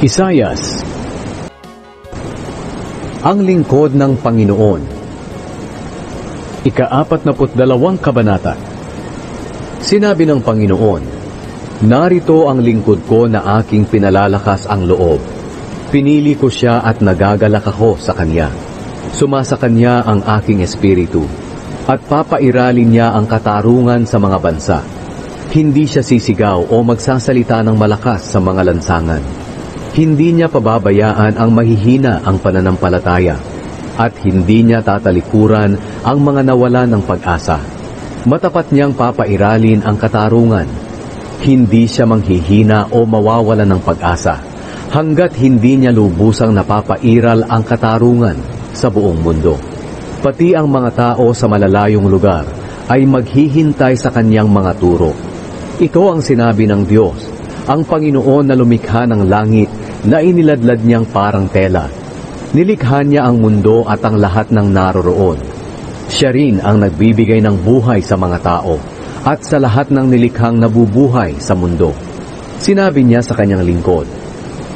Isayas. Ang lingkod ng Panginoon. Ika-42 kabanata. Sinabi ng Panginoon, narito ang lingkod ko na aking pinalalakas ang loob. Pinili ko siya at nagagalak ako sa kanya. Sumasa kanya ang aking espiritu, at papairalin niya ang katarungan sa mga bansa. Hindi siya sisigaw o magsasalita ng malakas sa mga lansangan. Hindi niya pababayaan ang mahihina ang pananampalataya, at hindi niya tatalikuran ang mga nawalan ng pag-asa. Matapat niyang papairalin ang katarungan. Hindi siya manghihina o mawawalan ng pag-asa, hanggat hindi niya lubusang napapairal ang katarungan sa buong mundo. Pati ang mga tao sa malalayong lugar ay maghihintay sa kanyang mga turo. Ito ang sinabi ng Diyos, ang Panginoon na lumikha ng langit na iniladlad niyang parang tela. Nilikha niya ang mundo at ang lahat ng naroroon. Siya rin ang nagbibigay ng buhay sa mga tao at sa lahat ng nilikhang nabubuhay sa mundo. Sinabi niya sa kanyang lingkod,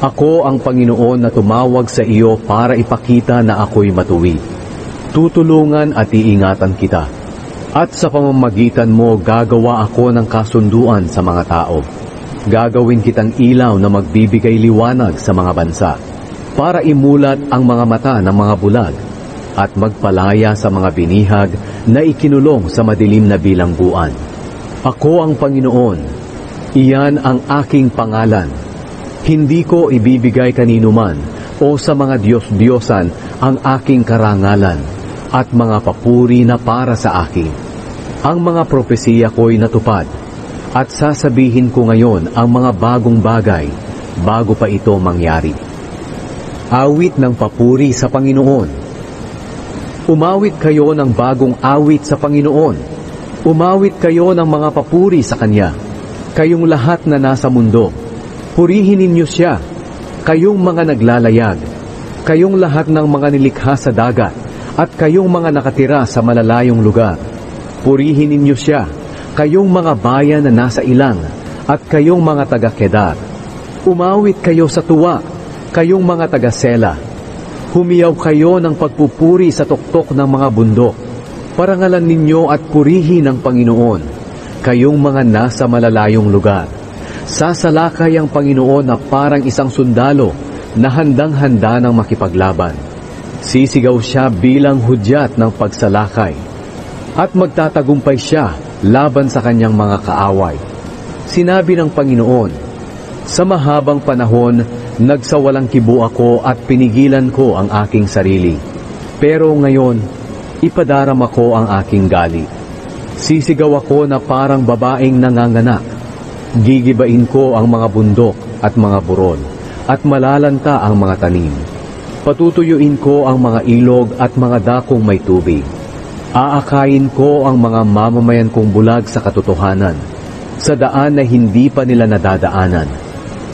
ako ang Panginoon na tumawag sa iyo para ipakita na ako'y matuwid. Tutulungan at iingatan kita. At sa pamamagitan mo gagawa ako ng kasunduan sa mga tao. Gagawin kitang ilaw na magbibigay liwanag sa mga bansa, para imulat ang mga mata ng mga bulag, at magpalaya sa mga binihag na ikinulong sa madilim na bilangguan. Ako ang Panginoon, iyan ang aking pangalan. Hindi ko ibibigay kaninuman o sa mga Diyos-Diyosan ang aking karangalan at mga papuri na para sa akin. Ang mga propesiya ko'y natupad, at sasabihin ko ngayon ang mga bagong bagay bago pa ito mangyari. Awit ng papuri sa Panginoon. Umawit kayo ng bagong awit sa Panginoon. Umawit kayo ng mga papuri sa Kanya. Kayong lahat na nasa mundo, purihin ninyo siya. Kayong mga naglalayag, kayong lahat ng mga nilikha sa dagat, at kayong mga nakatira sa malalayong lugar, purihin ninyo siya. Kayong mga bayan na nasa ilang, at kayong mga taga-Kedar. Umawit kayo sa tuwa, kayong mga taga-Sela. Humiyaw kayo ng pagpupuri sa tuktok ng mga bundok. Parangalan ninyo at purihin ang Panginoon, kayong mga nasa malalayong lugar. Sasalakay ang Panginoon na parang isang sundalo na handang-handa ng makipaglaban. Sisigaw siya bilang hudyat ng pagsalakay, at magtatagumpay siya laban sa kanyang mga kaaway. Sinabi ng Panginoon, sa mahabang panahon, nagsawalang kibo ako at pinigilan ko ang aking sarili. Pero ngayon, ipadarama ko ang aking gali. Sisigaw ako na parang babaeng nanganganak. Gigibain ko ang mga bundok at mga burol, at malalanta ang mga tanim. Patutuyuin ko ang mga ilog at mga dakong may tubig. Aakayin ko ang mga mamamayan kong bulag sa katotohanan, sa daan na hindi pa nila nadadaanan.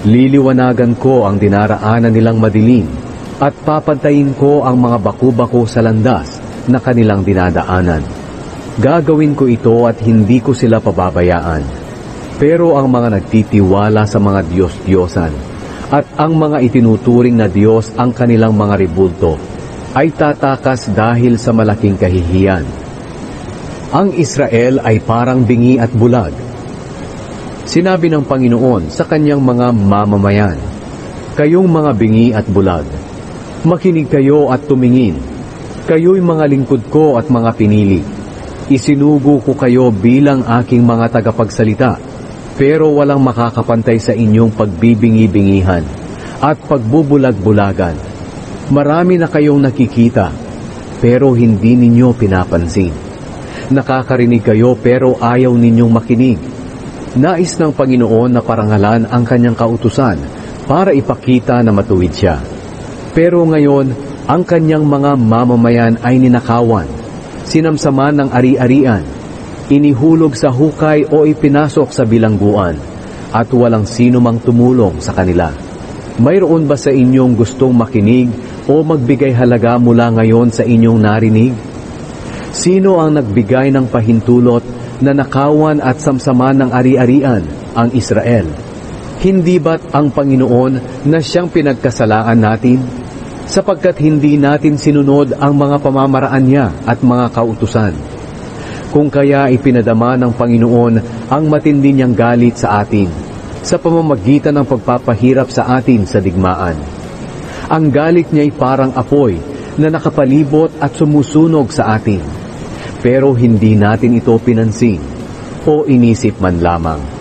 Liliwanagan ko ang dinaraanan nilang madilim, at papantayin ko ang mga baku-bako sa landas na kanilang dinadaanan. Gagawin ko ito at hindi ko sila pababayaan. Pero ang mga nagtitiwala sa mga Diyos-Diyosan, at ang mga itinuturing na Diyos ang kanilang mga ribulto, ay tatakas dahil sa malaking kahihiyan. Ang Israel ay parang bingi at bulag. Sinabi ng Panginoon sa kanyang mga mamamayan, kayong mga bingi at bulag, makinig kayo at tumingin. Kayo'y mga lingkod ko at mga pinili. Isinugo ko kayo bilang aking mga tagapagsalita, pero walang makakapantay sa inyong pagbibingi-bingihan at pagbubulag-bulagan. Marami na kayong nakikita, pero hindi ninyo pinapansin. Nakakarinig kayo pero ayaw ninyong makinig. Nais ng Panginoon na parangalan ang kanyang kautusan para ipakita na matuwid siya. Pero ngayon, ang kanyang mga mamamayan ay ninakawan, sinamsaman ng ari-arian, inihulog sa hukay o ipinasok sa bilangguan, at walang sino mang tumulong sa kanila. Mayroon ba sa inyong gustong makinig o magbigay halaga mula ngayon sa inyong narinig? Sino ang nagbigay ng pahintulot na nakawan at samsaman ng ari-arian ang Israel? Hindi ba't ang Panginoon na siyang pinagkasalaan natin? Sapagkat hindi natin sinunod ang mga pamamaraan niya at mga kautusan. Kung kaya ipinadama ng Panginoon ang matindi niyang galit sa atin, sa pamamagitan ng pagpapahirap sa atin sa digmaan. Ang galit niya ay parang apoy na nakapalibot at sumusunog sa atin. Pero hindi natin ito pinansin o inisip man lamang.